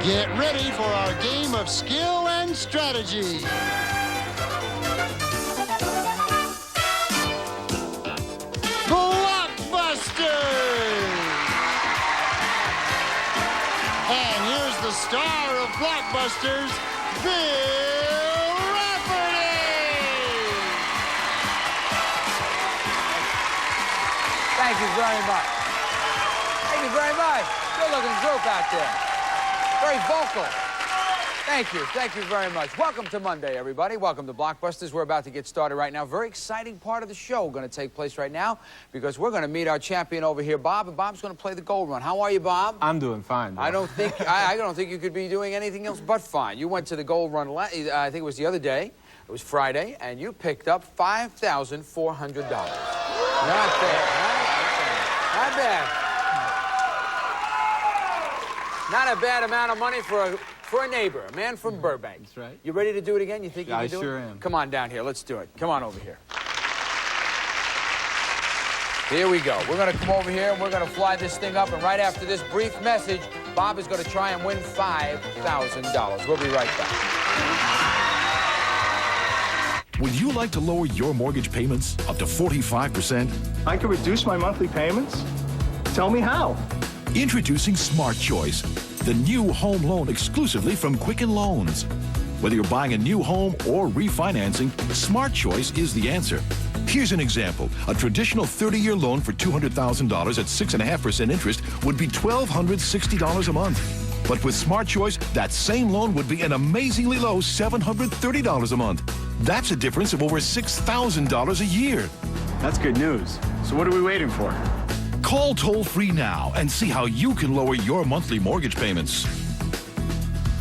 Get ready for our game of skill and strategy. Blockbusters! And here's the star of Blockbusters, Bill Rafferty! Thank you very much. Thank you very much. Good-looking group out there. Very vocal. Thank you. Thank you very much. Welcome to Monday, everybody. Welcome to Blockbusters. We're about to get started right now. Very exciting part of the show going to take place right now because we're going to meet our champion over here, Bob, and Bob's going to play the gold run. How are you, Bob? I'm doing fine. I don't think you could be doing anything else but fine. You went to the gold run, I think it was the other day. It was Friday, and you picked up $5,400. Not bad, right? Not bad. Not a bad amount of money for a neighbor, a man from Burbank. That's right. You ready to do it again? You think you can do it? I sure am. Come on down here. Let's do it. Come on over here. Here we go. We're going to come over here, and we're going to fly this thing up. And right after this brief message, Bob is going to try and win $5,000. We'll be right back. Would you like to lower your mortgage payments up to 45%? I can reduce my monthly payments? Tell me how. Introducing Smart Choice, the new home loan exclusively from Quicken Loans. Whether you're buying a new home or refinancing, Smart Choice is the answer. Here's an example. A traditional 30-year loan for $200,000 at 6.5% interest would be $1,260 a month. But with Smart Choice, that same loan would be an amazingly low $730 a month. That's a difference of over $6,000 a year. That's good news. So what are we waiting for? Call toll-free now and see how you can lower your monthly mortgage payments.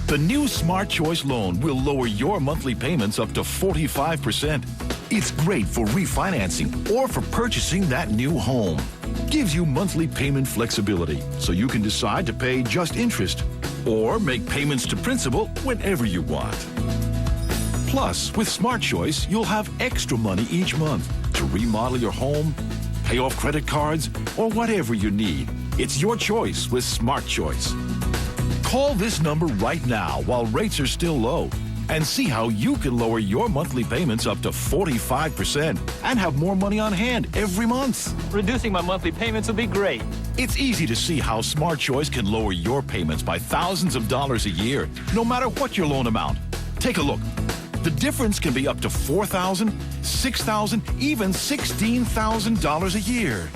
The new Smart Choice loan will lower your monthly payments up to 45%. It's great for refinancing or for purchasing that new home. Gives you monthly payment flexibility, so you can decide to pay just interest or make payments to principal whenever you want. Plus, with Smart Choice, you'll have extra money each month to remodel your home, pay off credit cards, or whatever you need. It's your choice with Smart Choice. Call this number right now while rates are still low and see how you can lower your monthly payments up to 45% and have more money on hand every month. Reducing my monthly payments will be great. It's easy to see how Smart Choice can lower your payments by thousands of dollars a year, no matter what your loan amount. Take a look. The difference can be up to $4,000, $6,000, even $16,000 a year.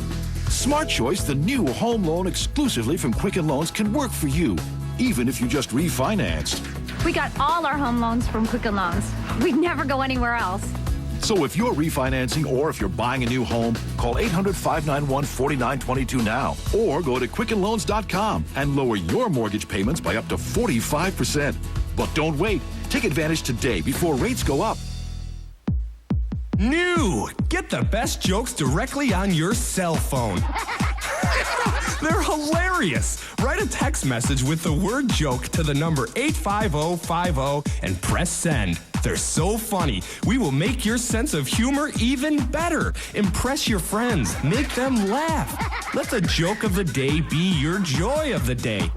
Smart Choice, the new home loan exclusively from Quicken Loans, can work for you, even if you just refinanced. We got all our home loans from Quicken Loans. We'd never go anywhere else. So if you're refinancing or if you're buying a new home, call 800-591-4922 now or go to QuickenLoans.com and lower your mortgage payments by up to 45%. But don't wait. Take advantage today before rates go up. New! Get the best jokes directly on your cell phone. They're hilarious. Write a text message with the word joke to the number 85050 and press send. They're so funny. We will make your sense of humor even better. Impress your friends. Make them laugh. Let the joke of the day be your joy of the day.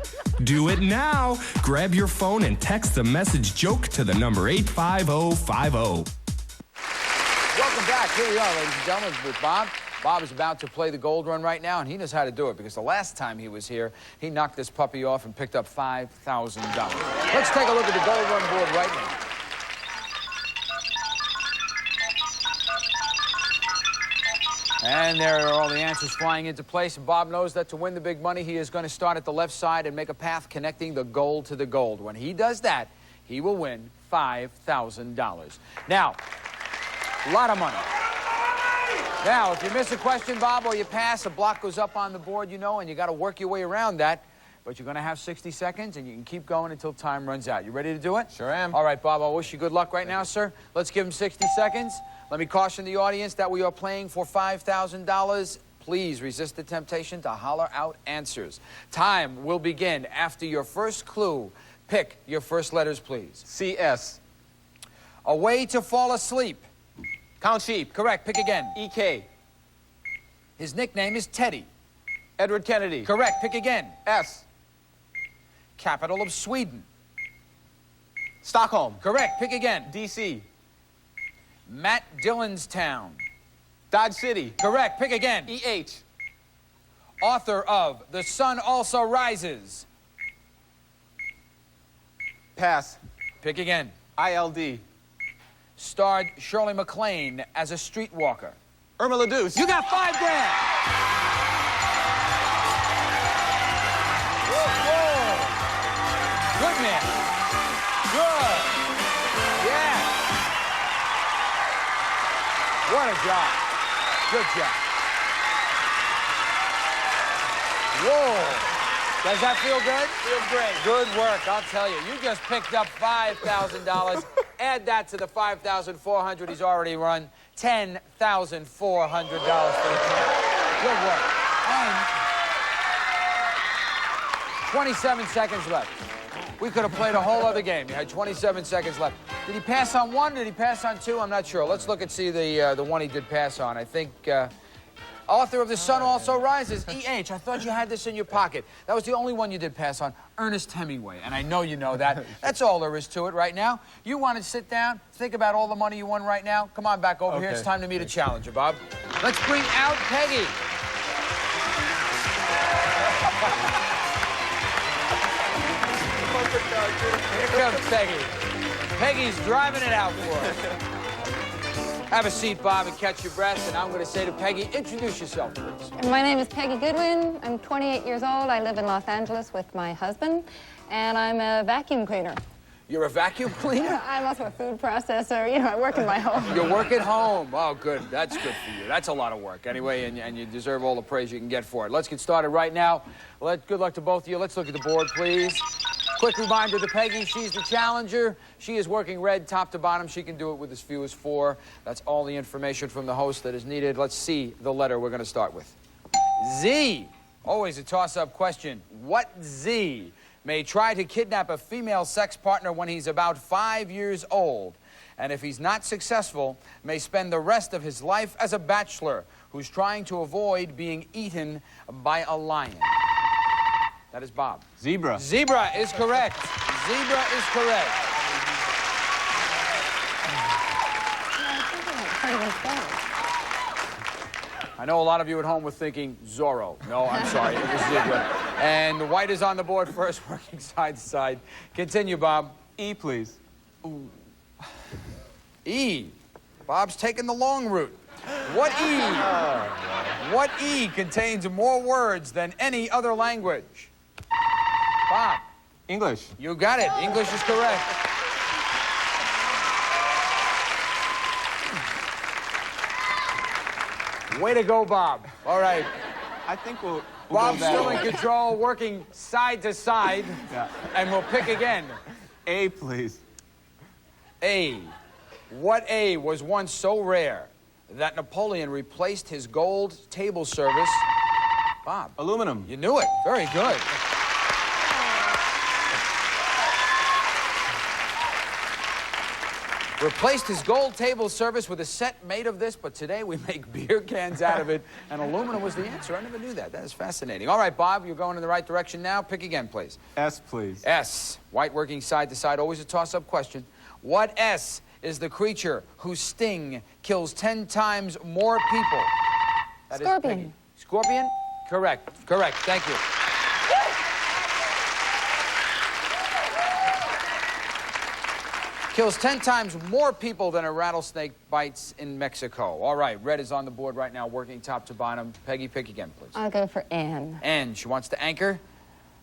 Do it now. Grab your phone and text the message joke to the number 85050. Welcome back. Here we are, ladies and gentlemen, with Bob. Bob is about to play the gold run right now, and he knows how to do it because the last time he was here, he knocked this puppy off and picked up $5,000. Let's take a look at the gold run board right now. And there are all the answers flying into place, and Bob knows that to win the big money, he is going to start at the left side and make a path connecting the gold to the gold. When he does that, he will win $5,000. Now, a lot of money. Now, if you miss a question, Bob, or you pass, a block goes up on the board, you know, and you got to work your way around that. But you're going to have 60 seconds, and you can keep going until time runs out. You ready to do it? Sure am. All right, Bob, I wish you good luck right now, sir. Let's give him 60 seconds. Let me caution the audience that we are playing for $5,000. Please resist the temptation to holler out answers. Time will begin after your first clue. Pick your first letters, please. CS. A way to fall asleep. Count sheep. Correct. Pick again. EK. His nickname is Teddy. Edward Kennedy. Correct. Pick again. S. capital of Sweden? Stockholm. Correct. Pick again. D.C. Matt Dillon's town. Dodge City. Correct. Pick again. E.H. Author of The Sun Also Rises. Pass. Pick again. I.L.D. Starred Shirley MacLaine as a streetwalker. Irma la Douce. You got $5 grand. Whoa. Good man. Good. Yeah. What a job. Good job. Whoa. Does that feel good? Feels great. Good work, I'll tell you. You just picked up $5,000. Add that to the $5,400 he's already run. $10,400 for the camp. Good work. And 27 seconds left. We could have played a whole other game. You had 27 seconds left. Did he pass on one? Did he pass on two? I'm not sure. Let's look and see the one he did pass on. I think author of The Sun Also Rises, E.H. I thought you had this in your pocket. That was the only one you did pass on. Ernest Hemingway, and I know you know that. That's all there is to it right now. You want to sit down, think about all the money you won right now? Come on back over here. It's time to meet a challenger, Bob. Let's bring out Peggy. Here comes Peggy. Peggy's driving it out for us. Have a seat, Bob, and catch your breath. And I'm going to say to Peggy, introduce yourself, please. My name is Peggy Goodwin. I'm 28 years old. I live in Los Angeles with my husband, and I'm a vacuum cleaner. You're a vacuum cleaner? I'm also a food processor. You know, I work in my home. You work at home. Oh, good. That's good for you. That's a lot of work anyway, and you deserve all the praise you can get for it. Let's get started right now. Good luck to both of you. Let's look at the board, please. Quick reminder to Peggy, she's the challenger. She is working red top to bottom. She can do it with as few as 4. That's all the information from the host that is needed. Let's see the letter we're going to start with. Z. Always a toss-up question. What Z may try to kidnap a female sex partner when he's about 5 years old, and if he's not successful, may spend the rest of his life as a bachelor who's trying to avoid being eaten by a lion? That is Bob. Zebra. Zebra is correct. Zebra is correct. I know a lot of you at home were thinking Zorro. No, I'm sorry, it was Zebra. And the white is on the board first, working side to side. Continue, Bob. E, please. Ooh. E. Bob's taking the long route. What E? What E contains more words than any other language? Bob. English. You got it. English is correct. Way to go, Bob. All right. I think we'll Bob's go that still in way. control, working side to side, and we'll pick again. A, please. A. What A was once so rare that Napoleon replaced his gold table service? Bob. Aluminum. You knew it. Very good. Replaced his gold table service with a set made of this, but today we make beer cans out of it, and aluminum was the answer. I never knew that. That is fascinating. All right, Bob, you're going in the right direction now. Pick again, please. S, please. S. White working side to side, always a toss-up question. What S is the creature whose sting kills 10 times more people? That is Scorpion. Peggy. Scorpion? Correct. Correct. Thank you. Kills 10 times more people than a rattlesnake bites in Mexico. All right, red is on the board right now, working top to bottom. Peggy, pick again, please. I'll go for N. N. She wants to anchor.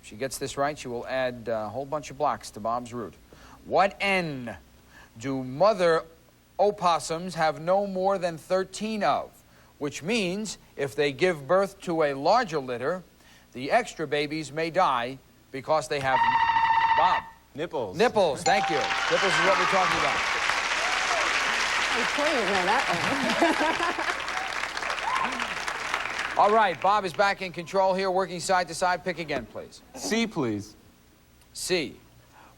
If she gets this right, she will add a whole bunch of blocks to Bob's route. What N do mother opossums have no more than 13 of? Which means if they give birth to a larger litter, the extra babies may die because they have... Bob. Nipples. Nipples, thank you. Nipples is what we're talking about. I'm sure you know that one. All right, Bob is back in control here, working side to side. Pick again, please. C, please. C.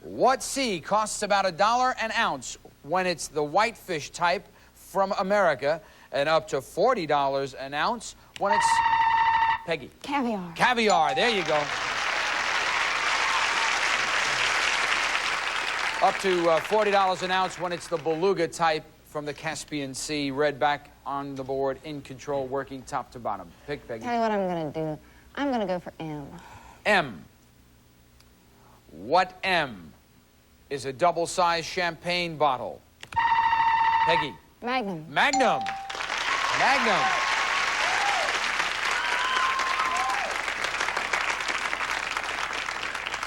What C costs about $1 an ounce when it's the whitefish type from America, and up to $40 an ounce when it's... Peggy. Caviar. Caviar, there you go. Up to $40 an ounce when it's the beluga type from the Caspian Sea. Red back on the board, in control, working top to bottom. Pick, Peggy. Tell you what I'm going to do. I'm going to go for M. M. What M is a double-sized champagne bottle? Peggy. Magnum. Magnum. Magnum.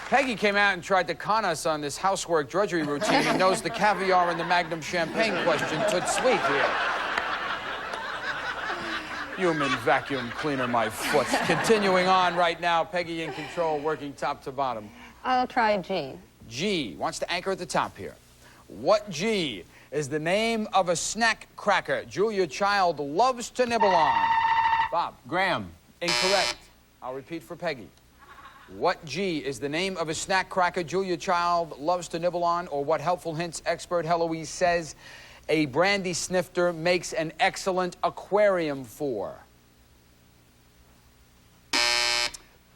Peggy came out and tried to con us on this housework drudgery routine and knows the caviar and the Magnum champagne question took sweet here. Human vacuum cleaner, my foot. Continuing on right now, Peggy in control, working top to bottom. I'll try G. G wants to anchor at the top here. What G is the name of a snack cracker Julia Child loves to nibble on? Bob. Graham. Incorrect. I'll repeat for Peggy. What G is the name of a snack cracker Julia Child loves to nibble on, or what Helpful Hints expert Heloise says a brandy snifter makes an excellent aquarium for?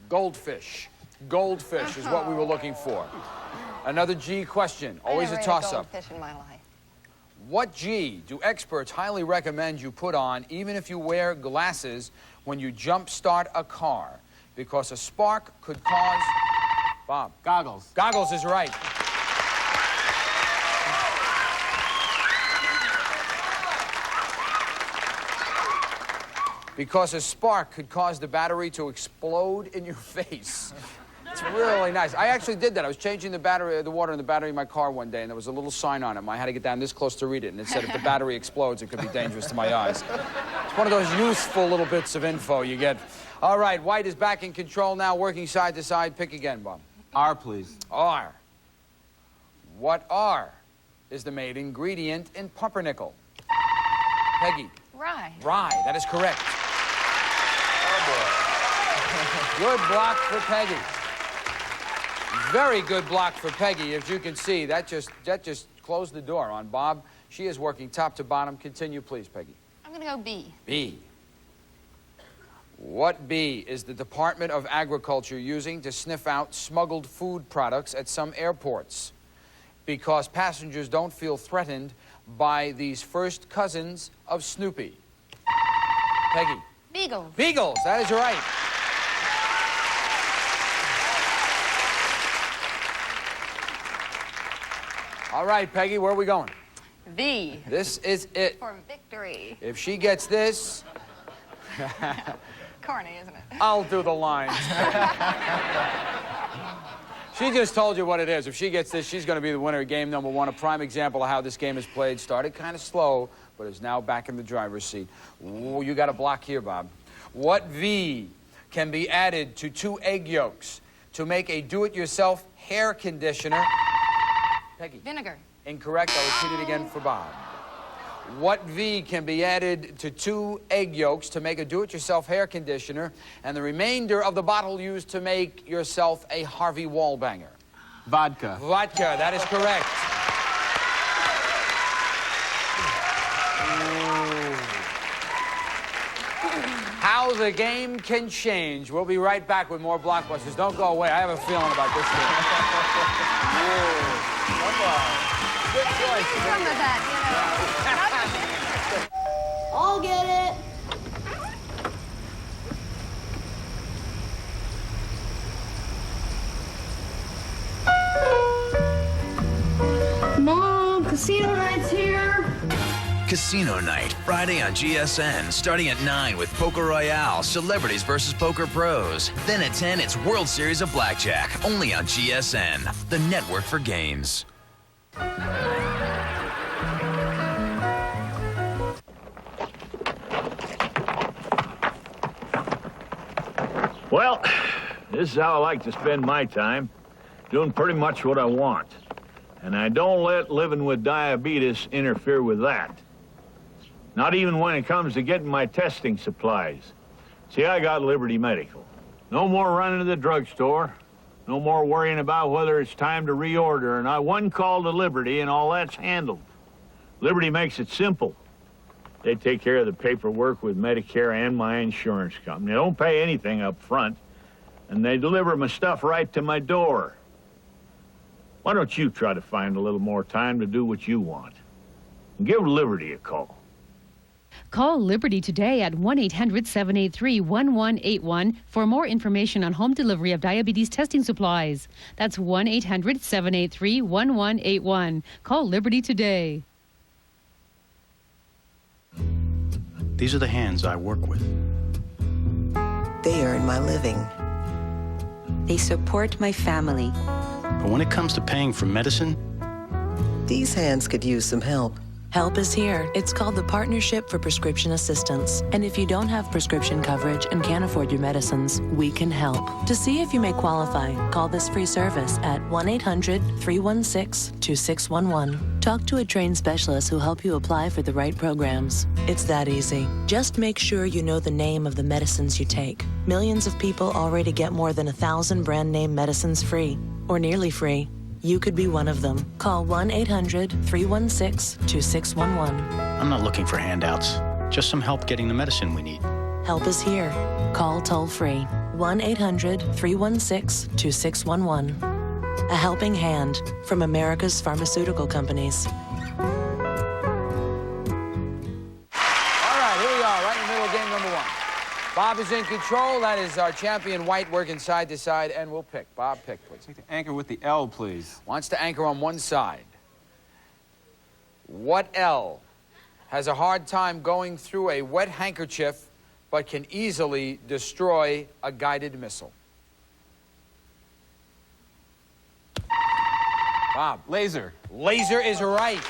Goldfish. Goldfish is what we were looking for. Another G question, always a toss-up. Goldfish in my life. What G do experts highly recommend you put on even if you wear glasses when you jump start a car? Because a spark could cause... Bob. Goggles. Goggles is right. Because a spark could cause the battery to explode in your face. It's really nice. I actually did that. I was changing the water in the battery in my car one day, and there was a little sign on it. I had to get down this close to read it, and it said if the battery explodes, it could be dangerous to my eyes. It's one of those useful little bits of info you get. All right, White is back in control now, working side to side. Pick again, Bob. R, please. R. What R is the main ingredient in pumpernickel? Peggy. Rye. Rye, that is correct. Oh, boy. Good block for Peggy. Very good block for Peggy. As you can see, that just closed the door on Bob. She is working top to bottom. Continue, please, Peggy. I'm going to go B. B. What B is the Department of Agriculture using to sniff out smuggled food products at some airports? Because passengers don't feel threatened by these first cousins of Snoopy. Peggy. Beagles. Beagles, that is right. All right, Peggy, where are we going? V. This is it. For victory. If she gets this... Corny, isn't it? I'll do the lines. She just told you what it is. If she gets this, she's going to be the winner of game number one. A prime example of how this game is played. Started kind of slow, but is now back in the driver's seat. Ooh, you got a block here, Bob. What V can be added to 2 egg yolks to make a do-it-yourself hair conditioner? Peggy. Vinegar. Incorrect. I'll repeat it again for Bob. What V can be added to 2 egg yolks to make a do-it-yourself hair conditioner, and the remainder of the bottle used to make yourself a Harvey Wallbanger? Vodka. Vodka, that is correct. How the game can change. We'll be right back with more Blockbusters. Don't go away. I have a feeling about this game. Good choice. Some of that, I'll get it. Mom, casino night's here. Casino Night, Friday on GSN, starting at 9 with Poker Royale, Celebrities versus Poker Pros. Then at 10, it's World Series of Blackjack, only on GSN, the network for games. Well, this is how I like to spend my time, doing pretty much what I want. And I don't let living with diabetes interfere with that. Not even when it comes to getting my testing supplies. See, I got Liberty Medical. No more running to the drugstore. No more worrying about whether it's time to reorder. And I one call to Liberty and all that's handled. Liberty makes it simple. They take care of the paperwork with Medicare and my insurance company. They don't pay anything up front, and they deliver my stuff right to my door. Why don't you try to find a little more time to do what you want? And give Liberty a call. Call Liberty today at 1-800-783-1181 for more information on home delivery of diabetes testing supplies. That's 1-800-783-1181. Call Liberty today. These are the hands I work with. They earn my living. They support my family. But when it comes to paying for medicine, these hands could use some help. Help is here. It's called the Partnership for Prescription Assistance. And if you don't have prescription coverage and can't afford your medicines, we can help. To see if you may qualify, call this free service at 1-800-316-2611. Talk to a trained specialist who'll help you apply for the right programs. It's that easy. Just make sure you know the name of the medicines you take. Millions of people already get more than 1,000 brand name medicines free, or nearly free. You could be one of them. Call 1-800-316-2611. I'm not looking for handouts, just some help getting the medicine we need. Help is here. Call toll-free. 1-800-316-2611. A helping hand from America's pharmaceutical companies. All right, here we are, right in the middle of game number 1. Bob is in control. That is our champion, White, working side to side, and we'll pick. Bob, pick, please. Take the anchor with the L, please. Wants to anchor on one side. What L has a hard time going through a wet handkerchief but can easily destroy a guided missile? Bob. Laser. Laser is right.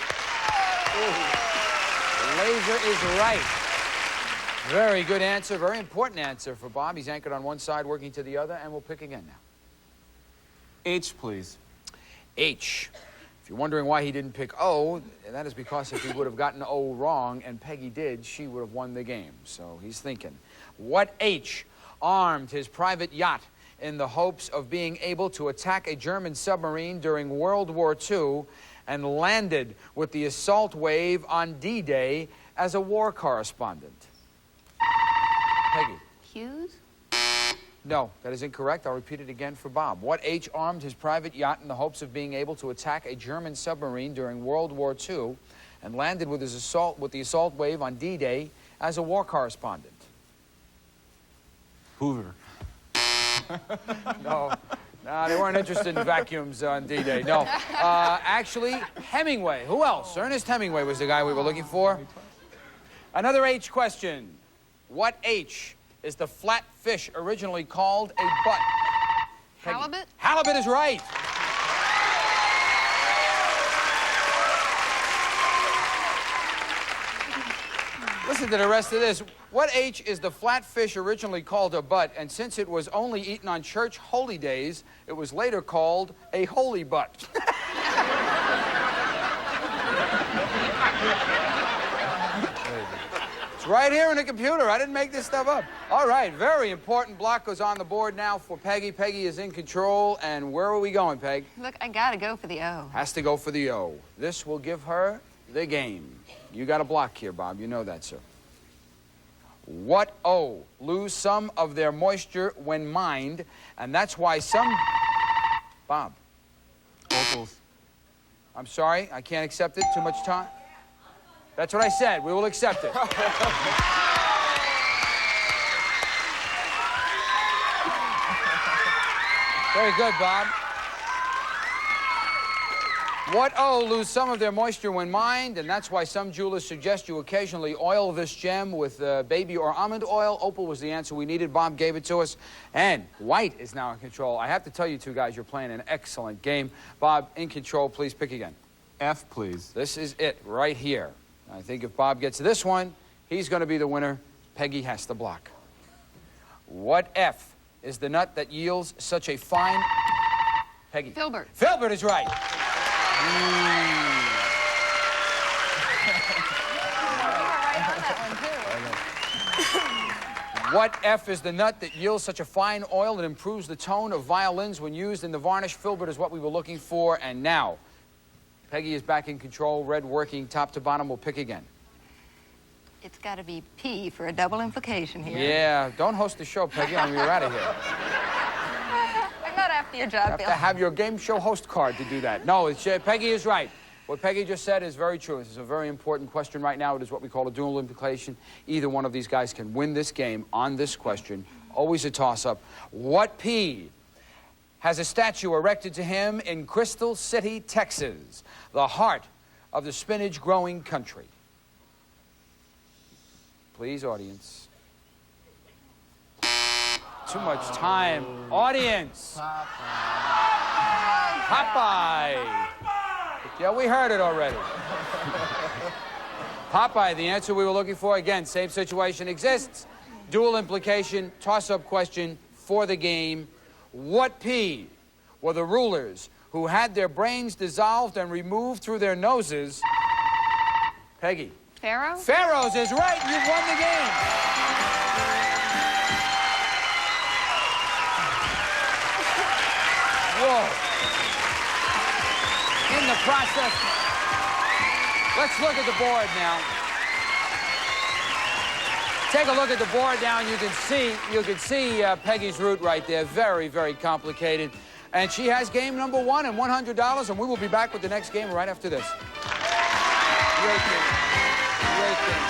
Laser is right. Very good answer, very important answer for Bob. He's anchored on one side, working to the other, and we'll pick again now. H, please. H. If you're wondering why he didn't pick O, that is because if he would have gotten O wrong, and Peggy did, she would have won the game. So he's thinking. What H armed his private yacht in the hopes of being able to attack a German submarine during World War II and landed with the assault wave on D-Day as a war correspondent? Peggy. Hughes? No, that is incorrect. I'll repeat it again for Bob. What H armed his private yacht in the hopes of being able to attack a German submarine during World War II and landed with the assault wave on D-Day as a war correspondent? Hoover. No, they weren't interested in vacuums on D-Day. No, actually, Hemingway. Who else? Ernest Hemingway was the guy we were looking for. Another H question. What H is the flat fish originally called a butt? Halibut? Halibut is right. Listen to the rest of this. What H is the flat fish originally called a butt, and since it was only eaten on church holy days, it was later called a holy butt? It's right here in the computer. I didn't make this stuff up. All right, very important block goes on the board now for Peggy. Peggy is in control, and where are we going, Peg? Look, I gotta go for the O. Has to go for the O. This will give her the game. You got a block here, Bob. You know that, sir. What O lose some of their moisture when mined, and that's why some... Bob. Opals. I'm sorry, I can't accept it. Too much time. That's what I said. We will accept it. Very good, Bob. What O lose some of their moisture when mined, and that's why some jewelers suggest you occasionally oil this gem with baby or almond oil. Opal was the answer we needed. Bob gave it to us. And White is now in control. I have to tell you two guys, you're playing an excellent game. Bob, in control, please pick again. F, please. This is it right here. I think if Bob gets this one, he's going to be the winner. Peggy has to block. What F is the nut that yields such a fine... Peggy. Filbert. Filbert is right. What F is the nut that yields such a fine oil that improves the tone of violins when used in the varnish? Filbert is what we were looking for, and now Peggy is back in control. Red working top to bottom. We'll pick again. It's got to be P for a double implication here. Yeah, don't host the show, Peggy, or you're out of here. I got F. Your job, You have to have your game show host card to do that. No, Peggy is right. What Peggy just said is very true. This is a very important question right now. It is what we call a dual implication. Either one of these guys can win this game on this question. Always a toss-up. What P has a statue erected to him in Crystal City, Texas, the heart of the spinach-growing country? Please, audience. Too much time. Audience. Popeye. Yeah, we heard it already. Popeye, the answer we were looking for. Again, same situation exists. Dual implication, toss-up question for the game. What P were the rulers who had their brains dissolved and removed through their noses? Peggy. Pharaoh? Pharaohs is right. You've won the game. Whoa. In the process, let's look at the board now. Take a look at the board now, and you can see Peggy's route right there. Very, very complicated. And she has game number 1 and $100, and we will be back with the next game right after this. Great game. Great game.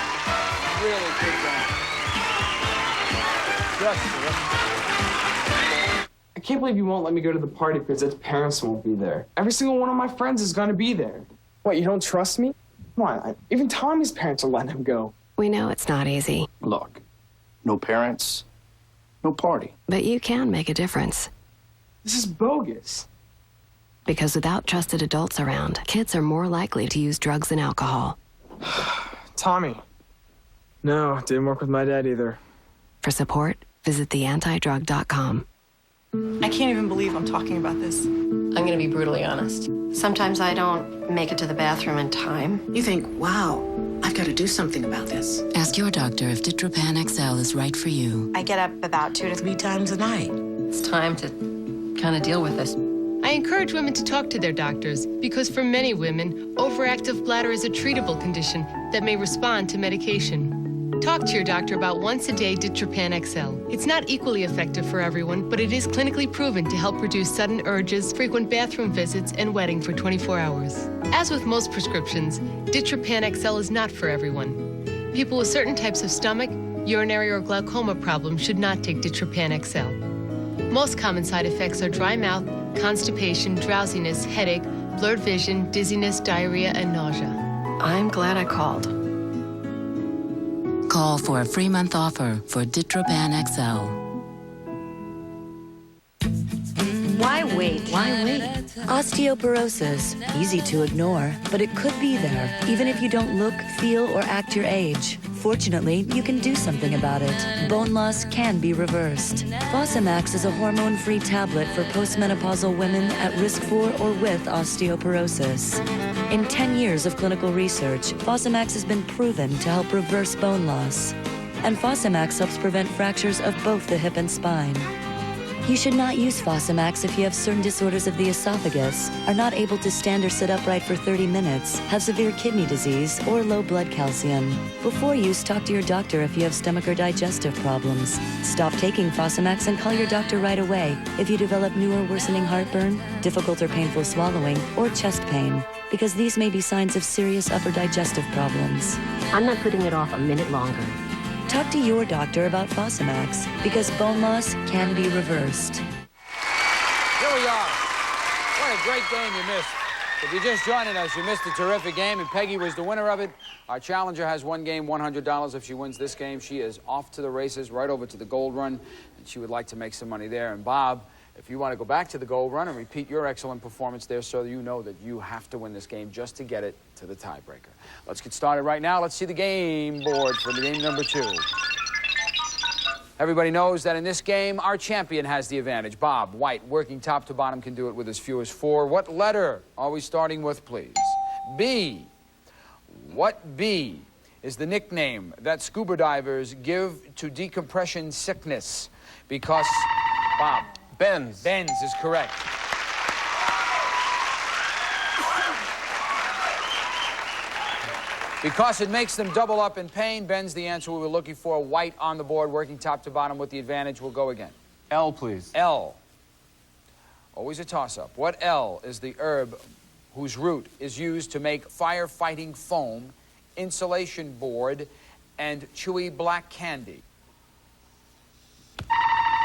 Really good game. Just terrific. I can't believe you won't let me go to the party because its parents won't be there. Every single one of my friends is going to be there. What, you don't trust me? Come on, even Tommy's parents are letting him go. We know it's not easy. Look, no parents, no party. But you can make a difference. This is bogus. Because without trusted adults around, kids are more likely to use drugs and alcohol. Tommy. No, didn't work with my dad either. For support, visit theantidrug.com. I can't even believe I'm talking about this. I'm going to be brutally honest. Sometimes I don't make it to the bathroom in time. You think, wow, I've got to do something about this. Ask your doctor if Ditropan XL is right for you. I get up about 2 to 3 times a night. It's time to kind of deal with this. I encourage women to talk to their doctors because for many women, overactive bladder is a treatable condition that may respond to medication. Talk to your doctor about once-a-day Ditropan XL. It's not equally effective for everyone, but it is clinically proven to help reduce sudden urges, frequent bathroom visits, and wetting for 24 hours. As with most prescriptions, Ditropan XL is not for everyone. People with certain types of stomach, urinary, or glaucoma problems should not take Ditropan XL. Most common side effects are dry mouth, constipation, drowsiness, headache, blurred vision, dizziness, diarrhea, and nausea. I'm glad I called. Call for a free month offer for Ditropan XL. Why wait? Why wait? Osteoporosis. Easy to ignore, but it could be there, even if you don't look, feel, or act your age. Fortunately, you can do something about it. Bone loss can be reversed. Fosamax is a hormone-free tablet for postmenopausal women at risk for or with osteoporosis. In 10 years of clinical research, Fosamax has been proven to help reverse bone loss. And Fosamax helps prevent fractures of both the hip and spine. You should not use Fosamax if you have certain disorders of the esophagus, are not able to stand or sit upright for 30 minutes, have severe kidney disease, or low blood calcium. Before use, talk to your doctor if you have stomach or digestive problems. Stop taking Fosamax and call your doctor right away if you develop new or worsening heartburn, difficult or painful swallowing, or chest pain, because these may be signs of serious upper digestive problems. I'm not putting it off a minute longer. Talk to your doctor about Fosamax, because bone loss can be reversed. Here we are. What a great game you missed. If you're just joining us, you missed a terrific game, and Peggy was the winner of it. Our challenger has one game, $100. If she wins this game, she is off to the races, right over to the Gold Run, and she would like to make some money there. And Bob, if you want to go back to the Gold Run and repeat your excellent performance there so you know that you have to win this game just to get it to the tiebreaker. Let's get started right now. Let's see the game board for the game number 2. Everybody knows that in this game, our champion has the advantage. Bob White, working top to bottom, can do it with as few as 4. What letter are we starting with, please? B. What B is the nickname that scuba divers give to decompression sickness? Because, Bob. Benz. Benz is correct. Because it makes them double up in pain, Ben's the answer we were looking for. White on the board, working top to bottom with the advantage. We'll go again. L, please. L. Always a toss-up. What L is the herb whose root is used to make firefighting foam, insulation board, and chewy black candy?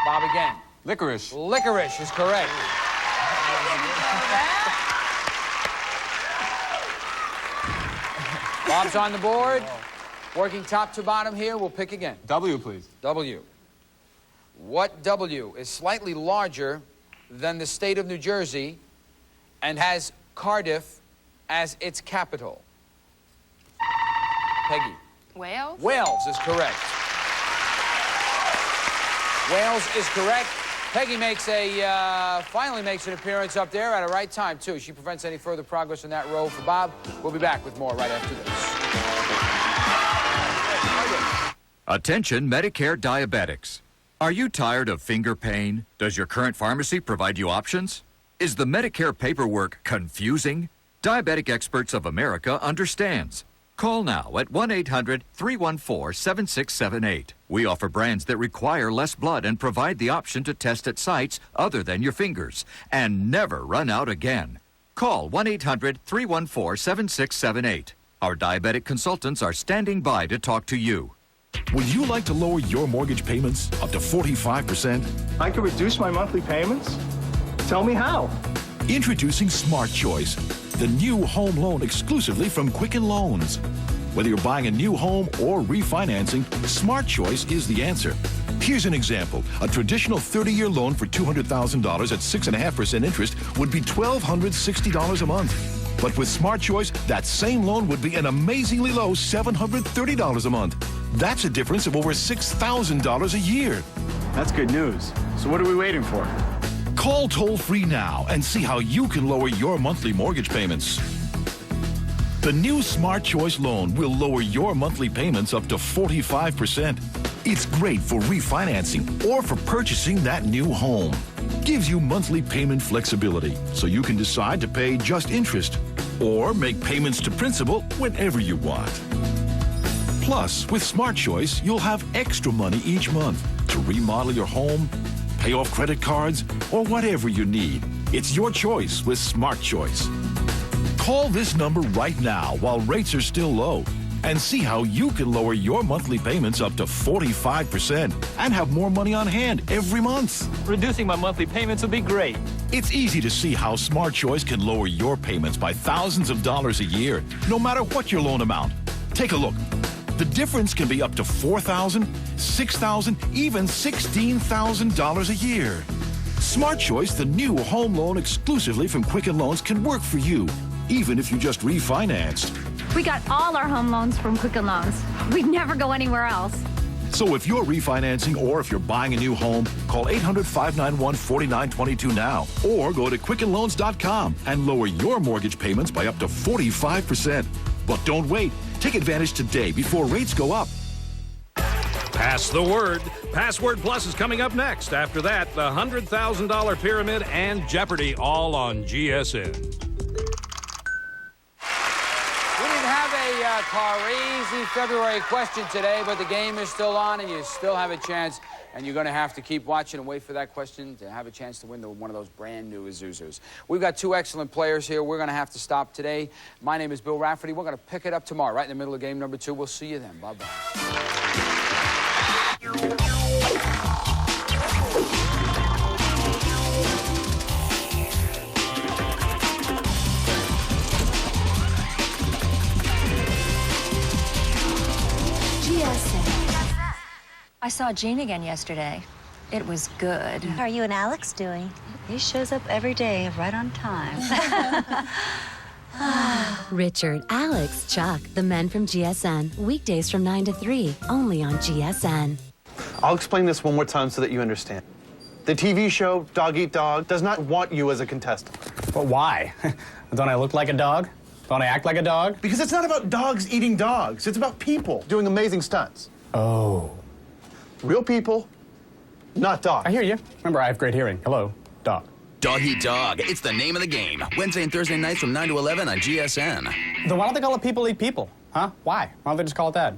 Bob again. Licorice. Licorice is correct. Bob's on the board. Working top to bottom here. We'll pick again. W, please. W. What W is slightly larger than the state of New Jersey and has Cardiff as its capital? Peggy. Wales? Wales is correct. Wales is correct. Peggy makes finally makes an appearance up there at a right time, too. She prevents any further progress in that row for Bob. We'll be back with more right after this. Attention Medicare diabetics. Are you tired of finger pain? Does your current pharmacy provide you options? Is the Medicare paperwork confusing? Diabetic Experts of America understands. Call now at 1-800-314-7678. We offer brands that require less blood and provide the option to test at sites other than your fingers and never run out again. Call 1-800-314-7678. Our diabetic consultants are standing by to talk to you. Would you like to lower your mortgage payments up to 45%? I could reduce my monthly payments? Tell me how. Introducing Smart Choice, the new home loan exclusively from Quicken Loans. Whether you're buying a new home or refinancing, Smart Choice is the answer. Here's an example. A traditional 30-year loan for $200,000 at 6.5% interest would be $1,260 a month. But with Smart Choice, that same loan would be an amazingly low $730 a month. That's a difference of over $6,000 a year. That's good news. So what are we waiting for? Call toll-free now and see how you can lower your monthly mortgage payments. The new Smart Choice loan will lower your monthly payments up to 45%. It's great for refinancing or for purchasing that new home. Gives you monthly payment flexibility, so you can decide to pay just interest or make payments to principal whenever you want. Plus, with Smart Choice, you'll have extra money each month to remodel your home, pay off credit cards, or whatever you need. It's your choice with Smart Choice. Call this number right now while rates are still low and see how you can lower your monthly payments up to 45% and have more money on hand every month. Reducing my monthly payments would be great. It's easy to see how Smart Choice can lower your payments by thousands of dollars a year, no matter what your loan amount. Take a look. The difference can be up to $4,000, $6,000, even $16,000 a year. Smart Choice, the new home loan exclusively from Quicken Loans, can work for you, even if you just refinanced. We got all our home loans from Quicken Loans. We'd never go anywhere else. So if you're refinancing or if you're buying a new home, call 800-591-4922 now or go to QuickenLoans.com and lower your mortgage payments by up to 45%. But don't wait. Take advantage today before rates go up. Pass the word. Password Plus is coming up next. After that, the $100,000 Pyramid and Jeopardy, all on GSN. We didn't have a crazy February question today, but the game is still on, and you still have a chance. And you're going to have to keep watching and wait for that question to have a chance to win one of those brand new Azuzas. We've got two excellent players here. We're going to have to stop today. My name is Bill Rafferty. We're going to pick it up tomorrow, right in the middle of game number 2. We'll see you then. Bye-bye. I saw Gene again yesterday. It was good. How are you and Alex doing? He shows up every day, right on time. Richard, Alex, Chuck, the men from GSN. Weekdays from 9 to 3, only on GSN. I'll explain this one more time so that you understand. The TV show Dog Eat Dog does not want you as a contestant. But why? Don't I look like a dog? Don't I act like a dog? Because it's not about dogs eating dogs. It's about people doing amazing stunts. Oh. Real people, not dogs. I hear you. Remember, I have great hearing. Hello, dog. Dog Eat Dog. It's the name of the game. Wednesday and Thursday nights from 9 to 11 on GSN. Then why don't they call it People Eat People? Huh? Why? Why don't they just call it that?